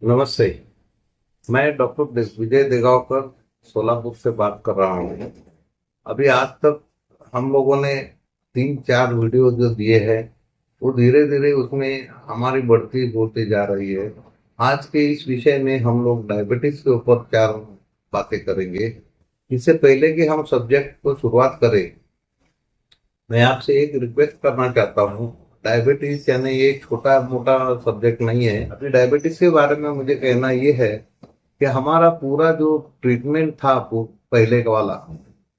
नमस्ते। मैं डॉक्टर विजय देगावकर सोलापुर से बात कर रहा हूँ। अभी आज तक हम लोगों ने 3-4 वीडियो जो दिए हैं वो धीरे धीरे उसमें हमारी बढ़ती होती जा रही है। आज के इस विषय में हम लोग डायबिटीज के ऊपर 4 बातें करेंगे। इससे पहले कि हम सब्जेक्ट को शुरुआत करें, मैं आपसे एक रिक्वेस्ट करना चाहता हूँ। डायबिटीज यानी ये छोटा मोटा सब्जेक्ट नहीं है। अभी डायबिटीज के बारे में मुझे कहना ये है कि हमारा पूरा जो ट्रीटमेंट था पहले का वाला,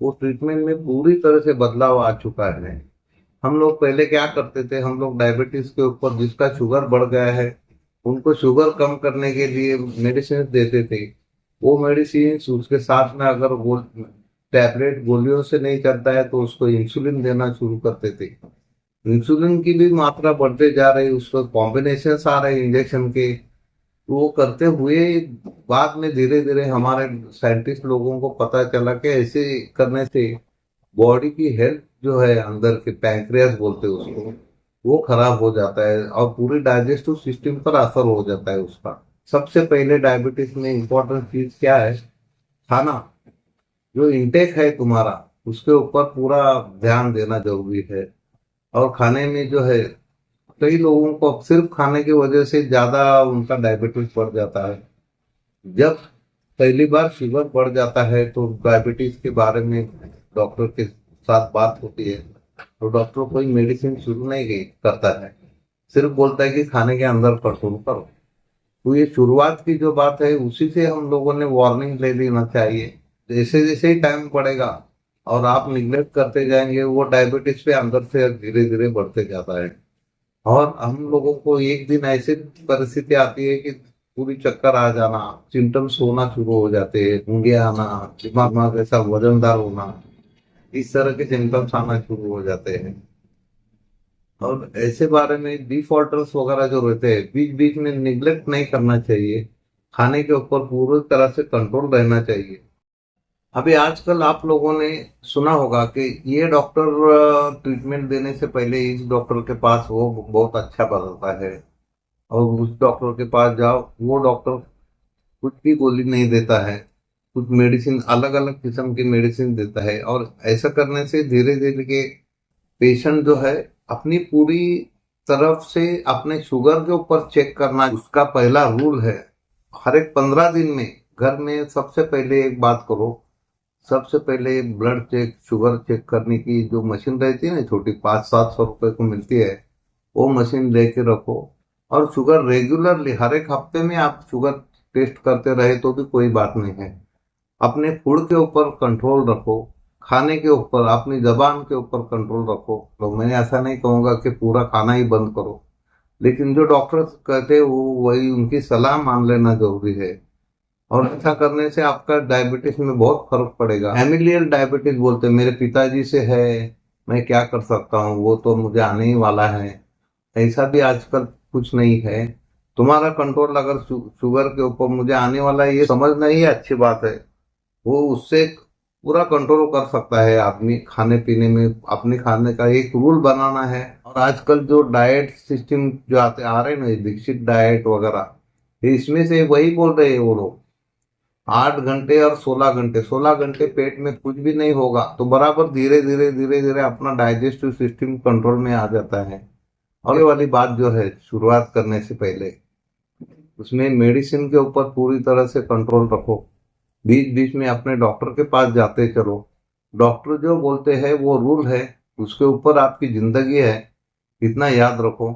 वो ट्रीटमेंट में पूरी तरह से बदलाव आ चुका है। हम लोग पहले क्या करते थे, हम लोग डायबिटीज के ऊपर जिसका शुगर बढ़ गया है उनको शुगर कम करने के लिए मेडिसिन देते थे। वो मेडिसिन उसके साथ में अगर वो टैबलेट गोलियों से नहीं चलता है तो उसको इंसुलिन देना शुरू करते थे। इंसुलिन की भी मात्रा बढ़ते जा रही, उसको कॉम्बिनेशन आ रहे इंजेक्शन के। वो करते हुए बाद में धीरे धीरे हमारे साइंटिस्ट लोगों को पता चला कि ऐसे करने से बॉडी की हेल्थ जो है, अंदर के पैंक्रियास बोलते हैं उसको, वो खराब हो जाता है और पूरी डाइजेस्टिव सिस्टम पर असर हो जाता है उसका। सबसे पहले डायबिटीज में इम्पोर्टेंट चीज क्या है? खाना। जो इंटेक है तुम्हारा, उसके ऊपर पूरा ध्यान देना जरूरी है। और खाने में जो है, कई लोगों को सिर्फ खाने की वजह से ज्यादा उनका डायबिटीज बढ़ जाता है। जब पहली बार शुगर बढ़ जाता है तो डायबिटीज के बारे में डॉक्टर के साथ बात होती है, तो डॉक्टर कोई मेडिसिन शुरू नहीं करता है, सिर्फ बोलता है कि खाने के अंदर कंट्रोल करो। तो ये शुरुआत की जो बात है उसी से हम लोगों ने वार्निंग ले लेना चाहिए। जैसे जैसे ही टाइम पड़ेगा और आप निग्लेक्ट करते जाएंगे, वो डायबिटीज पे अंदर से धीरे धीरे बढ़ते जाता है। और हम लोगों को एक दिन ऐसी परिस्थिति आती है कि पूरी चक्कर आ जाना, सिम्टम्स होना शुरू हो जाते हैं, ऊँघे आना, दिमाग ऐसा वजनदार होना, इस तरह के सिम्टम्स आना शुरू हो जाते हैं। और ऐसे बारे में डिफॉल्टर्स वगैरह जो रहते हैं, बीच बीच में निग्लेक्ट नहीं करना चाहिए। खाने के ऊपर पूरी तरह से कंट्रोल रहना चाहिए। अभी आजकल आप लोगों ने सुना होगा कि ये डॉक्टर ट्रीटमेंट देने से पहले इस डॉक्टर के पास वो बहुत अच्छा बताता है, और उस डॉक्टर के पास जाओ, वो डॉक्टर कुछ भी गोली नहीं देता है, कुछ मेडिसिन अलग अलग किस्म की मेडिसिन देता है। और ऐसा करने से धीरे धीरे के पेशेंट जो है अपनी पूरी तरफ से अपने शुगर के ऊपर चेक करना उसका पहला रूल है। हर एक 15 दिन में घर में सबसे पहले एक बात करो, सबसे पहले ब्लड चेक, शुगर चेक करने की जो मशीन रहती है ना, छोटी 500-700 रुपए को मिलती है, वो मशीन लेके रखो। और शुगर रेगुलरली हर एक हफ्ते में आप शुगर टेस्ट करते रहे तो भी कोई बात नहीं है। अपने फूड के ऊपर कंट्रोल रखो, खाने के ऊपर, अपनी जबान के ऊपर कंट्रोल रखो। तो मैं ऐसा नहीं कहूंगा कि पूरा खाना ही बंद करो, लेकिन जो डॉक्टर कहते हैं वो वही उनकी सलाह मान लेना जरूरी है। और ऐसा करने से आपका डायबिटीज में बहुत फर्क पड़ेगा। फैमिलियल डायबिटीज बोलते हैं, मेरे पिताजी से है, मैं क्या कर सकता हूँ, वो तो मुझे आने ही वाला है। ऐसा भी आजकल कुछ नहीं है। तुम्हारा कंट्रोल अगर शुगर के ऊपर मुझे आने वाला है ये समझना ही अच्छी बात है। वो उससे पूरा कंट्रोल कर सकता है आदमी। खाने पीने में अपने खाने का एक रूल बनाना है। और आजकल जो डाइट सिस्टम जो आते आ रहे हैं ना, दीक्षित डाइट वगैरह, इसमें से वही बोल रहे हैं वो लोग, 8 घंटे और 16 घंटे, 16 घंटे पेट में कुछ भी नहीं होगा तो बराबर धीरे धीरे धीरे धीरे अपना डाइजेस्टिव सिस्टम कंट्रोल में आ जाता है। और ये वाली बात जो है, शुरुआत करने से पहले उसमें मेडिसिन के ऊपर पूरी तरह से कंट्रोल रखो। बीच बीच में अपने डॉक्टर के पास जाते चलो। डॉक्टर जो बोलते हैं वो रूल है, उसके ऊपर आपकी जिंदगी है, इतना याद रखो।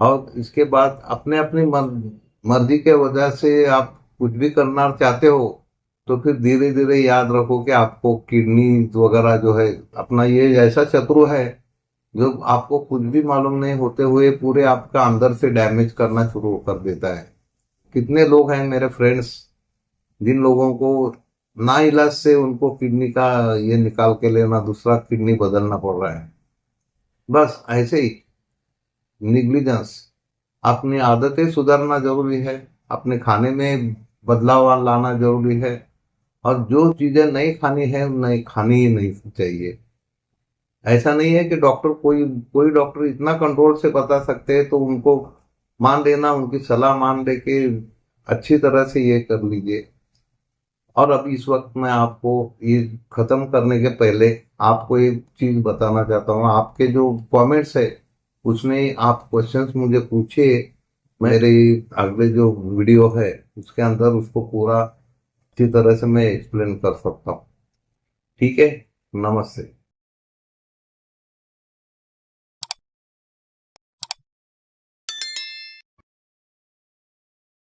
और इसके बाद अपने अपनी मर्जी के वजह से आप कुछ भी करना चाहते हो तो फिर धीरे धीरे याद रखो कि आपको किडनी वगैरह जो है, अपना ये ऐसा शत्रु है जो आपको कुछ भी मालूम नहीं होते हुए पूरे आपका अंदर से डैमेज करना शुरू कर देता है। कितने लोग हैं मेरे फ्रेंड्स जिन लोगों को ना इलाज से उनको किडनी का ये निकाल के लेना, दूसरा किडनी बदलना पड़ रहा है। बस ऐसे ही निग्लिजेंस। अपनी आदतें सुधारना जरूरी है, अपने खाने में बदलाव लाना जरूरी है। और जो चीजें नहीं खानी है नहीं खानी ही नहीं चाहिए। ऐसा नहीं है कि डॉक्टर कोई कोई डॉक्टर इतना कंट्रोल से बता सकते हैं तो उनको मान लेना, उनकी सलाह मान लेके अच्छी तरह से ये कर लीजिए। और अभी इस वक्त मैं आपको ये खत्म करने के पहले आपको एक चीज बताना चाहता हूँ। आपके जो कमेंट्स है उसमें आप क्वेश्चंस मुझे पूछिए, मेरे अगले जो वीडियो है उसके अंदर उसको पूरा अच्छी तरह से मैं एक्सप्लेन कर सकता हूँ। ठीक है, नमस्ते।